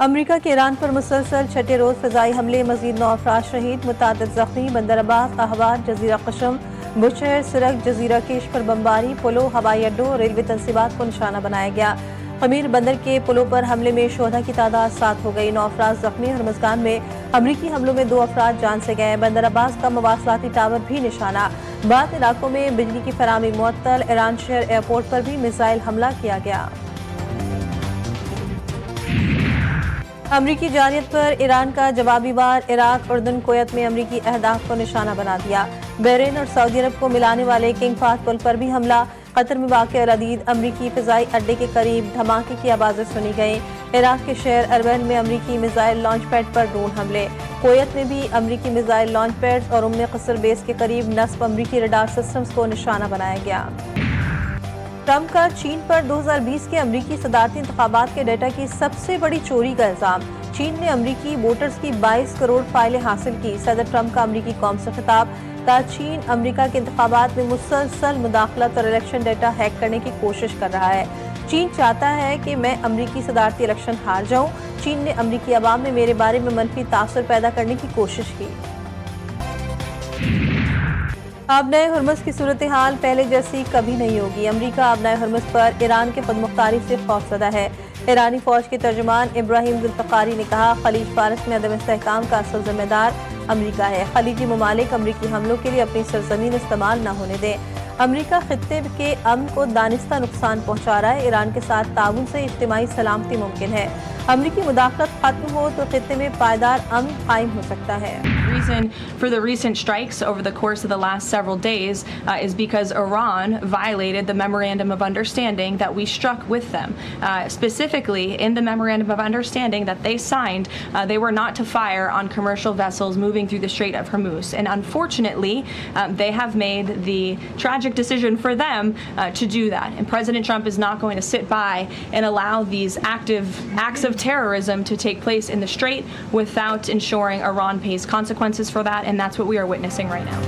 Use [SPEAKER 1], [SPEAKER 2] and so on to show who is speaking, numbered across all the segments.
[SPEAKER 1] امریکہ کے ایران پر مسلسل چھٹے روز فضائی حملے، مزید 9 افراد شہید، متعدد زخمی، بندر عباس، احوال، جزیرہ قشم، بشہر، سرخ، جزیرہ کیش پر بمباری، پلوں، ہوائی اڈوں، ریلوے تنصیبات کو نشانہ بنایا گیا۔ خمیر بندر کے پلوں پر حملے میں شہداء کی تعداد 7 ہو گئی، 9 افراد زخمی۔ ہرمزگان میں امریکی حملوں میں 2 افراد جان سے گئے، بندر عباس کا مواصلاتی ٹاور بھی نشانہ، بعض علاقوں میں بجلی کی فراہمی معطل، ایران شہر ایئرپورٹ پر بھی میزائل حملہ کیا گیا۔ امریکی جارحیت پر ایران کا جوابی وار، عراق، اردن، کویت میں امریکی اہداف کو نشانہ بنا دیا۔ بحرین اور سعودی عرب کو ملانے والے کنگ فہد پل پر بھی حملہ، قطر میں واقع العدید امریکی فضائی اڈے کے قریب دھماکے کی آوازیں سنی گئیں۔ عراق کے شہر اربیل میں امریکی میزائل لانچ پیڈ پر ڈرون حملے، کویت میں بھی امریکی میزائل لانچ پیڈز اور قصر بیس کے قریب نصب امریکی ریڈار سسٹمز کو نشانہ بنایا گیا۔ ٹرمپ کا چین پر 2020 کے امریکی صدارتی انتخابات کے ڈیٹا کی سب سے بڑی چوری کا الزام، چین نے امریکی ووٹرز کی 22 کروڑ فائلیں حاصل کی۔ صدر ٹرمپ کا امریکی قوم سے خطاب، کہا چین امریکہ کے انتخابات میں مسلسل مداخلت اور الیکشن ڈیٹا ہیک کرنے کی کوشش کر رہا ہے۔ چین چاہتا ہے کہ میں امریکی صدارتی الیکشن ہار جاؤں۔ چین نے امریکی عوام میں میرے بارے میں منفی تاثر پیدا کرنے کی کوشش کی۔ آبنائے ہرمز کی صورتحال پہلے جیسی کبھی نہیں ہوگی، امریکہ آبنائے ہرمز پر ایران کے خود مختاری سے خوفزدہ ہے۔ ایرانی فوج کے ترجمان ابراہیم ذوالفقاری نے کہا، خلیج فارس میں عدم استحکام کا اصل ذمہ دار امریکہ ہے، خلیجی ممالک امریکی حملوں کے لیے اپنی سرزمین استعمال نہ ہونے دیں۔ امریکہ خطے کے امن کو دانستہ نقصان پہنچا رہا ہے، ایران کے ساتھ تعاون سے اجتماعی سلامتی ممکن ہے، امریکی مداخلت ختم ہو تو خطے میں پائیدار امن قائم ہو سکتا ہے۔
[SPEAKER 2] reason for the recent strikes over the course of the last several days is because Iran violated the Memorandum of Understanding that we struck with them. Specifically, in the Memorandum of Understanding that they signed, they were not to fire on commercial vessels moving through the Strait of Hormuz. And unfortunately, they have made the tragic decision for them to do that. And President Trump is not going to sit by and allow these active acts of terrorism to take place in the Strait without ensuring Iran pays consequences for that, and that's what we are witnessing right now.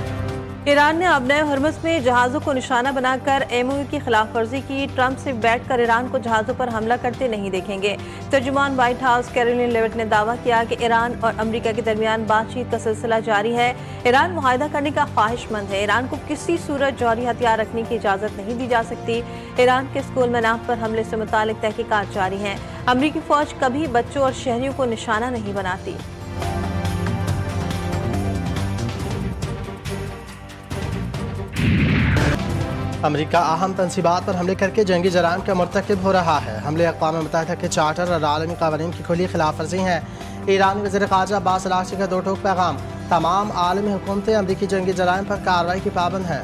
[SPEAKER 1] Iran نے آبنائے Hormuz میں جہازوں کو نشانہ بنا کر M O you کی خلاف ورزی کی، ٹرمپ سے بیٹھ کر ایران کو جہازوں پر حملہ کرتے نہیں دیکھیں گے۔ ترجمان وائٹ ہاؤس کیرولین لیوٹ نے دعویٰ کیا کہ ایران اور امریکہ کے درمیان بات چیت کا سلسلہ جاری ہے، ایران معاہدہ کرنے کا خواہش مند ہے، ایران کو کسی صورت جوہری ہتھیار رکھنے کی اجازت نہیں دی جا سکتی۔ ایران کے اسکول مناف پر حملے سے متعلق تحقیقات جاری ہیں، امریکی فوج کبھی بچوں اور شہریوں کو نشانہ نہیں بناتی۔
[SPEAKER 3] امریکہ اہم تنصیبات پر حملے کر کے جنگی جرائم کا مرتکب ہو رہا ہے، حملے اقوام متحدہ کے چارٹر اور عالمی قوانین کی کھلی خلاف ورزی ہیں۔ ایرانی وزیر خارجہ عباس اراغچی کا 2 ٹوک پیغام، تمام عالمی حکومتیں امریکی جنگی جرائم پر کارروائی کی پابند ہیں۔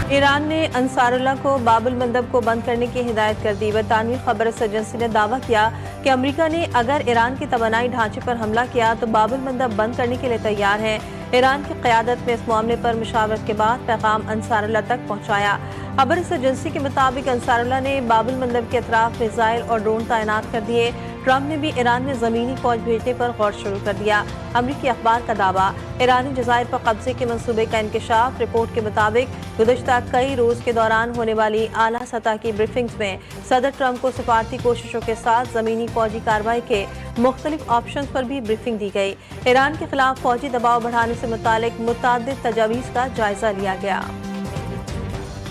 [SPEAKER 1] ایران نے انصار اللہ کو باب المندب کو بند کرنے کی ہدایت کر دی۔ برطانوی خبر رساں ایجنسی نے دعویٰ کیا کہ امریکہ نے اگر ایران کے توانائی ڈھانچے پر حملہ کیا تو باب المندب بند کرنے کے لیے تیار ہے۔ ایران کی قیادت نے اس معاملے پر مشاورت کے بعد پیغام انصار اللہ تک پہنچایا۔ خبر رساں ایجنسی کے مطابق انصار اللہ نے باب المندب کے اطراف میزائل اور ڈرون تعینات کر دیے۔ ٹرمپ نے بھی ایران میں زمینی فوج بھیجنے پر غور شروع کر دیا۔ امریکی اخبار کا دعویٰ، ایرانی جزائر پر قبضے کے منصوبے کا انکشاف۔ رپورٹ کے مطابق گزشتہ کئی روز کے دوران ہونے والی اعلیٰ سطح کی بریفنگز میں صدر ٹرمپ کو سفارتی کوششوں کے ساتھ زمینی فوجی کارروائی کے مختلف آپشنز پر بھی بریفنگ دی گئی۔ ایران کے خلاف فوجی دباؤ بڑھانے سے متعلق متعدد تجاویز کا جائزہ لیا گیا۔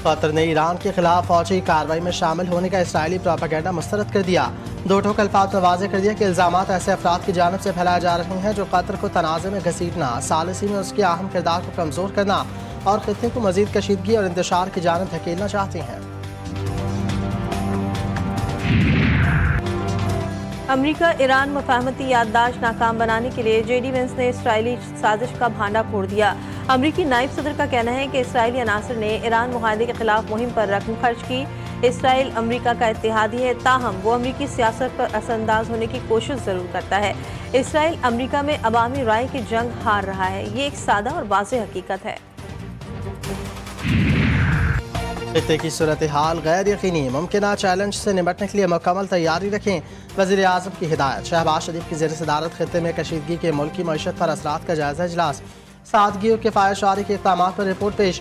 [SPEAKER 3] قطر نے ایران کے خلاف فوجی کارروائی میں شامل ہونے کا اسرائیلی پروپیگنڈا مسترد کر دیا۔ 2 ٹوک الفاظ میں واضح کر دیا کہ الزامات ایسے افراد کی جانب سے پھیلائے جا رہے ہیں جو قطر کو تنازع میں گھسیٹنا، ثالثی میں اس کے اہم کردار کو کمزور کرنا اور خطے کو مزید کشیدگی اور انتشار کی جانب دھکیلنا چاہتے ہیں۔
[SPEAKER 1] امریکہ ایران مفاہمتی یادداشت ناکام بنانے کے لیے جے ڈی وینس نے اسرائیلی سازش کا بھانڈا پھوڑ دیا۔ امریکی نائب صدر کا کہنا ہے کہ اسرائیلی عناصر نے ایران معاہدے کے خلاف مہم پر رقم خرچ کی۔ اسرائیل امریکہ کا اتحادی ہے، تاہم وہ امریکی سیاست پر اثر انداز ہونے کی کوشش ضرور کرتا ہے۔ اسرائیل امریکہ میں عوامی رائے کی جنگ ہار رہا ہے، یہ ایک سادہ اور واضح حقیقت ہے۔
[SPEAKER 3] خطے کی صورتحال غیر یقینی، ممکنہ چیلنج سے نمٹنے کے لیے مکمل تیاری رکھیں، وزیر اعظم کی ہدایت۔ شہباز شریف کی زیر صدارت خطے میں کشیدگی کے ملکی معیشت پر اثرات کا جائزہ اجلاس، سادگی اور کفایت شعاری کے اقدامات پر رپورٹ پیش۔